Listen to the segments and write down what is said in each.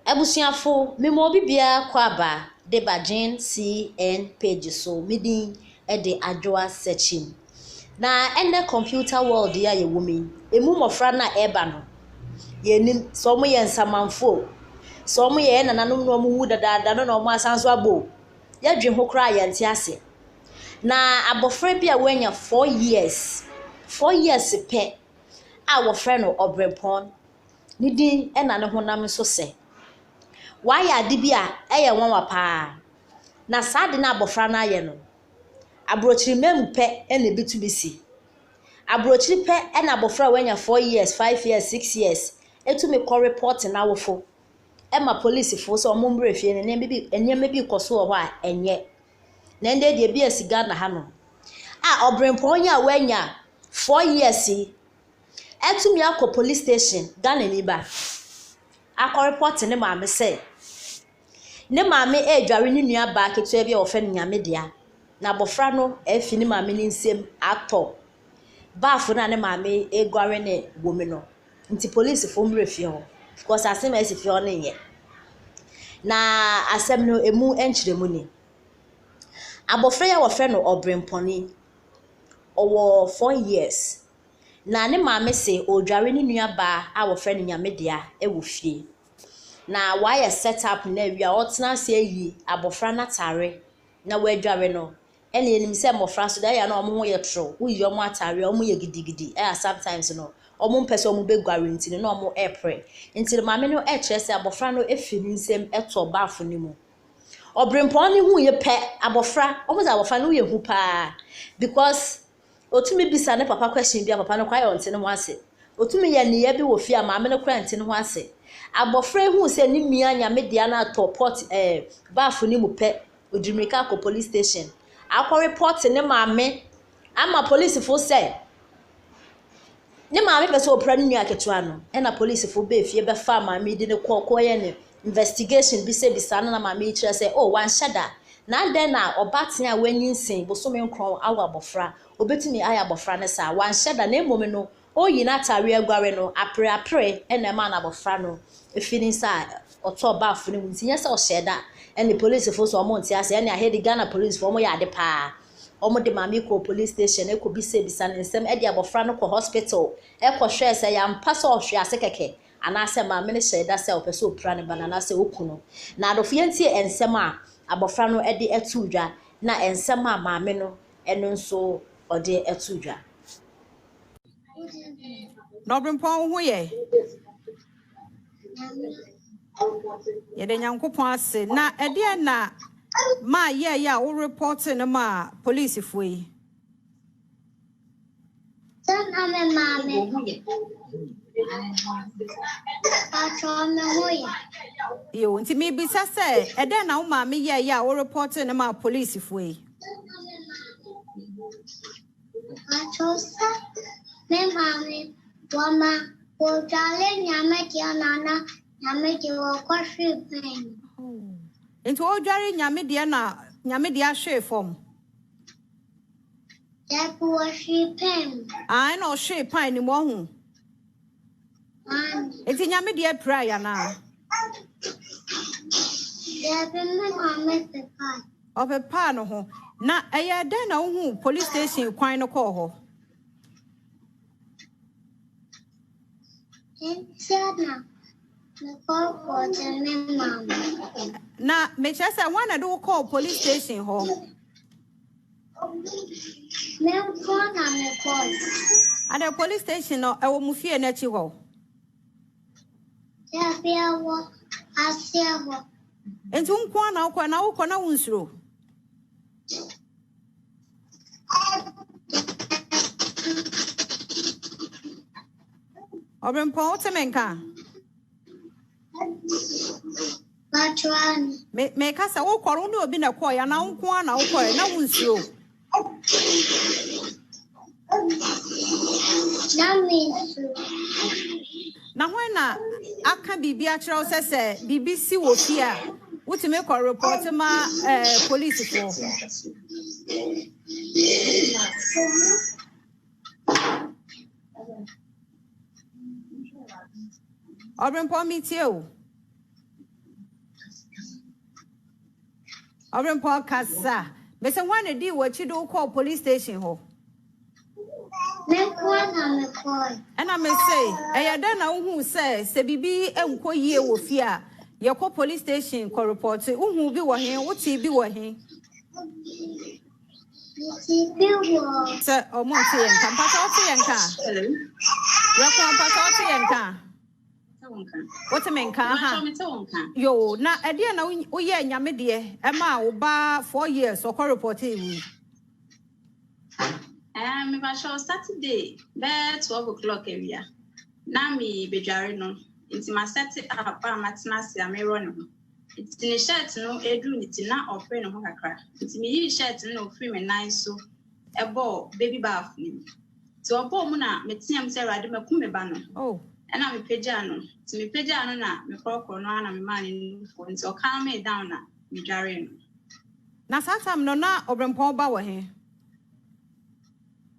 Ebusiafo me mo bibia kwaba de Bajin CN page so midin de adwoa searching na ene computer world ya ye wumi emu mofra na eba no ye nim so mo ye nsamanfo so mo ye nananom no mo wu dadaada no mo asanso abo ya dwe ho kra ya nti ase na abofra bi a wanya 4 years pe a wo frɛ no Obrempon ni din na ne honam so se why ade bi a eye nwanwa pa na saade na abofra na aye no abrochiri mem pe na bitu bisi abrochiri pe na abofra wanya 4 years 5 years 6 years etumi call report na wofo ma police fo so omombere fie ne enyem bi koso ho a enye na nde de bi asiga na ha no a Obrempon ya wanya 4 years etumi akọ police station Ghana ni ba akọ report ne ma me say ne maame edware ne nua ba ketua bi a ofe nyame dia na bofra no afi ne maame ne nsem atọ baafo na ne maame egware ne gomi no nti police fo mre fie ho because asem esi fie ho ne ye na asem no emu enchiremu ni abofra ya wo frɛ no Obremponi owo 4 years na ne maame se odware ne nua ba a wo frɛ ne nyame dia ewo fie na why set up na wi a otena se yi abofra na tare na wadware no ene enim se mofra so da ya na omo ho ye tro uyi omo atare omo ye gidigidi sometimes no omo mpese omo begware ntini na omo epre ntini maame no kire se abofra no efiri nsem eto baafo ni mu Obrempon ni hu ye pe abofra omo za abofra no ye hu pa because otumi bisa ne papa question bi papa no kwa ye ntini ho ase otumi ye ne ye bi wo fi a maame no kwa ntini ho ase abofra hu se ni mia nyame dia na topot baafo ni mu pe odimrika ko police station akọ report ne maame ama police fo say ne maame pese opra ne nua ketua no na police fo be fie be fa maame di ne kọ ye ne investigation bi se bisa na maame kire say oh wan shada na den na obaten a wanyinsin bosome nkron awa abofra obetumi aya abofra ne sa wan shada na emome no oyi na tare agware no apre na ma na abofra no efini sa oto baafo ne ntinya sa o sheda and the police force omo nti ase and ahead the Ghana police for omo ya de pa omo de mami ko police station e ko bi se bisa nsem e de abofra no ko hospital e ko hwe se ya mpa so hwe ase keke ana ase mami ne sheda se o pese opra ne banana se okuno na adofie nti ensem a abofra no e de etudwa na ensem a mami no eno nso o de etudwa na Obrempon ho ye yede nyankopon ase na ede na ma ye ya o report na ma police fo yi San ame mame me hoye yo nti mi bisa se ede na o ma me ye ya o report na ma police fo yi Achosa me mame wama wojale nyame kia nana nyame ki wo kwahwe pen nti o dware nyame de na nyame de ahwe fom Jaku wahwe pen ai na o hwe pan ni mo hu nti nyame de pra ya na Jaku me mame pepa o pe pa no ho na eye de na wo hu police station kwan no ko ho Siana me ko me mame na me chese wana do call police station ho Me ko na me ko and the police station no e wo mu fie na chi ho Ya bia wo asia ho enti unko na ukọ na ukọ na wunsuro Obrempon temenka Bachwani me kasa ukọ ru obi na kọ ya na unko na ukọ na wunsuro Namisu na hwan na aka bibi a kire sese bibi si wo fi a wutime kọ report ma police fo Obrempon mi tie o Obrempo kasa. Me say one di wachi do call police station ho. And I may say, I don't know who says, say, Bibi and Ko ye wo fear. Your call police station call report, who be what him, what's he be what him? Sir, or Monty and Campatoti and car. Rakon Patoti and car. What a man car, yo, not a dear no, oh, yeah, Yamidia, Emma, Oba 4 years or call reporting. If I show Saturday, bed 12 o'clock area. Now me be jarring into my set up, Matinasi, I may run. It's in a shirt, no, Edwin, it's not offering a mocha. It's me, shirt, no, free and nice, so a ball, baby bath. So a ball, Muna, Metiam Sarah, I do my Kumebano. Oh, and I'm a pejano. To me, pejano, me cock or no, I'm a man in phone, so calm me down, me jarring. Now, Satam, no, not Obrempo Bower here.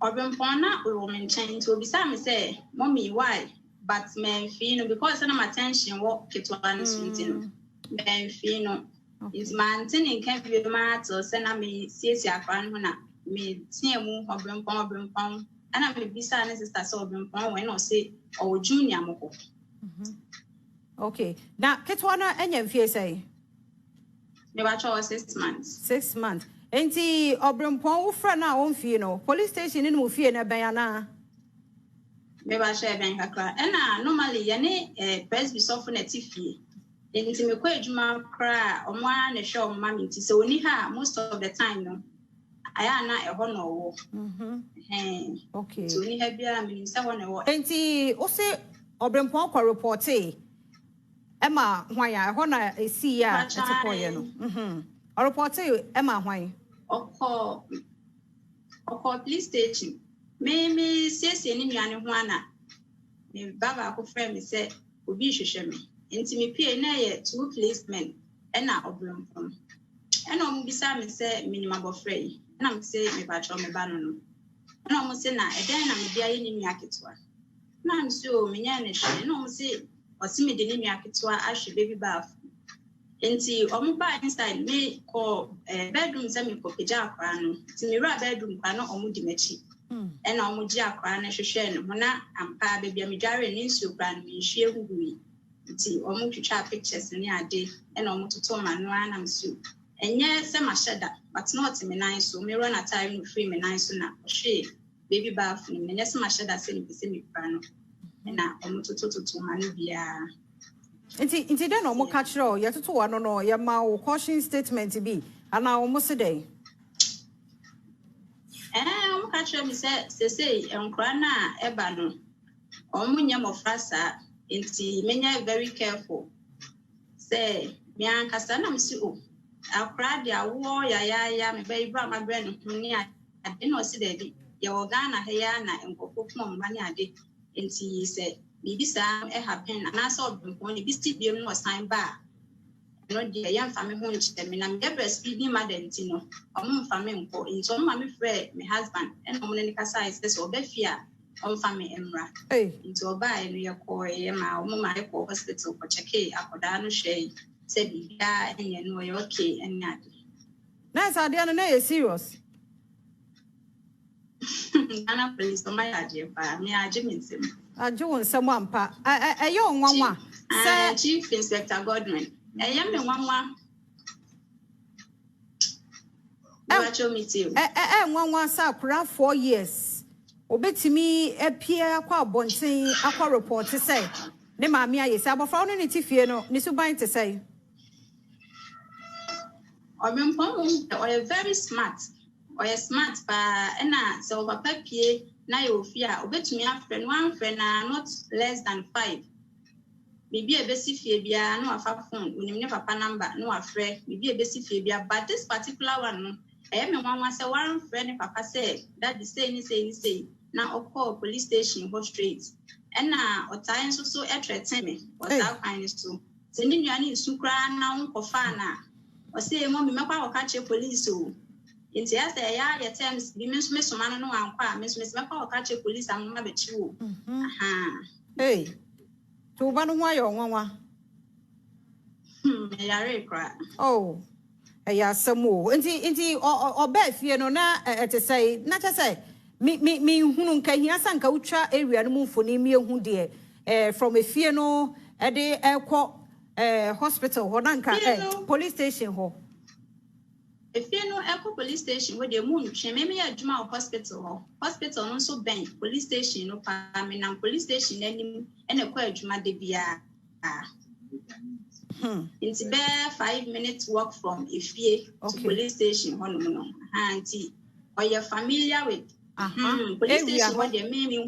Obrempona will maintain to be some say, Mommy, why? But men fino because of my attention walk it one sweeting. Men fino is maintaining can't be a matter, send me see a crown when I me see a move Obrempon, and I may be silent sister Obrempon when I say, oh, junior moko. Okay, now Ketwana and your fear say, Never 6 months. 6 months. Enti Obrempon ufra na onfie no police station in mufie na bayana meba share ben kakra na normally yane presby sofo na tifie enti me kwa adwuma kra omo a na hwe omo mami nti se oni ha most of the time no aya na eho no wo okay so oni ha bia me se ho na wo enti o se Obrempon kwa report ema hwan ya eho na esi ya etipoye no o report ema hwan Oko police station. Me say ni nuane ho ana. Me baba ko frɛ me sɛ obi hwehwɛ me. Enti me pie na ye 2 policemen ɛna Obrempon. Ɛna ɔmo bisa me sɛ minimum abɔfrɛ yi. Ɛna me sɛ me ba kyerɛ me ba no no. Ɛna ɔmo sɛ na ɛdɛn na me bia ye ni nua ketewa. Na me sɛ o me nya na hwɛ. Ɛna ɔmo sɛ ɔsi me de ni nua ketewa ahwɛ baby bath. Enti omo ba inside me ko bedroom se me ko peja akwa no ti me ra bedroom kwa no omo di machi e na omo gi akwa na hwehwe no na ampa ba bia me dware ni nsuo kwa no me hwie hugui nti omo twitwa pictures ni ade e na omo toto ma no ana nsuo enye se ma sheda but not me nan so me run at time no free me nan so na hwe baby bath ni enye se ma sheda se ni se me kwa no na omo toto ma no bia Inti den omo catch ro ye toto wa no ye ma wo caution statement bi ana omo se dey omo catch me say enkra na eba no omo nya mofrasa inti menya very careful say me ankasa na me si o akra de awo ya me ba ibra ma bre no ni ade no se dey ye wo Ghana he ya na enkofo fom ma ni ade inti say bibi sa happen and also Obrempon ni bi still be no sign ba no dey yan fa me ho nche me na me breastfeeding mother nti no omo fa me nko nti omo ma me frɛ me husband and omo ne kasa is so obefia omo fa me emra nti oba e no ye ko ye ma omo ma e ko hospital ko check akoda no hwɛ sɛ bibia enye no ye okay enya na sa de no na ye serious ana police o my ade pa me age me nsem ajo won sam ampa aye onwanwa say Chief Inspector Godwin eye me nwanwa wacho meeting nwanwa sa kura 4 years obetimi apie akwa abonten akwa report say ne maami aye say abofra no ne tifie no ne suban te say Obrempon or very smart or smart pa na so papa pie na ye ofia obetumi afrɛ no anfrɛ na not less than 5 bibi ebesi fie bia na wafa phone unim ne papa number na wafrɛ bibi ebesi fie bia but this particular one no me nwanwa sɛ one friend ne papa sɛ that the say ni na okɔ police station go straight ɛna ɔtae nso so ɛtrɛtɛ me ɔtaa kwan ne so sɛ ne nua ne nsu kra na wonkɔfa na ɔsɛ mo me mɛkɔ akɔka kyerɛ police o nti asa ya ye terms bi me so ma no ankwa me so me mɛkɔ akɔka kyerɛ police amoma bɛkyi wo to ba no ho ayo nwanwa yare kra oh ya asɛm nti ɔbaa fie no na ɛte sɛ na kyɛ sɛ me hunu nka hia sanka utwa area no mu mfoni me ehu de from efie no de ekɔ hospital ho na nka police station ho efie no ekɔ police station wo de mu ntwe me ya adwuma hospital ho hospital no so ben police station no pa me na police station anim ene kɔ adwuma de bia it's about 5 minutes walk from Ifie to police station. Auntie, are you familiar with police station? What they mean,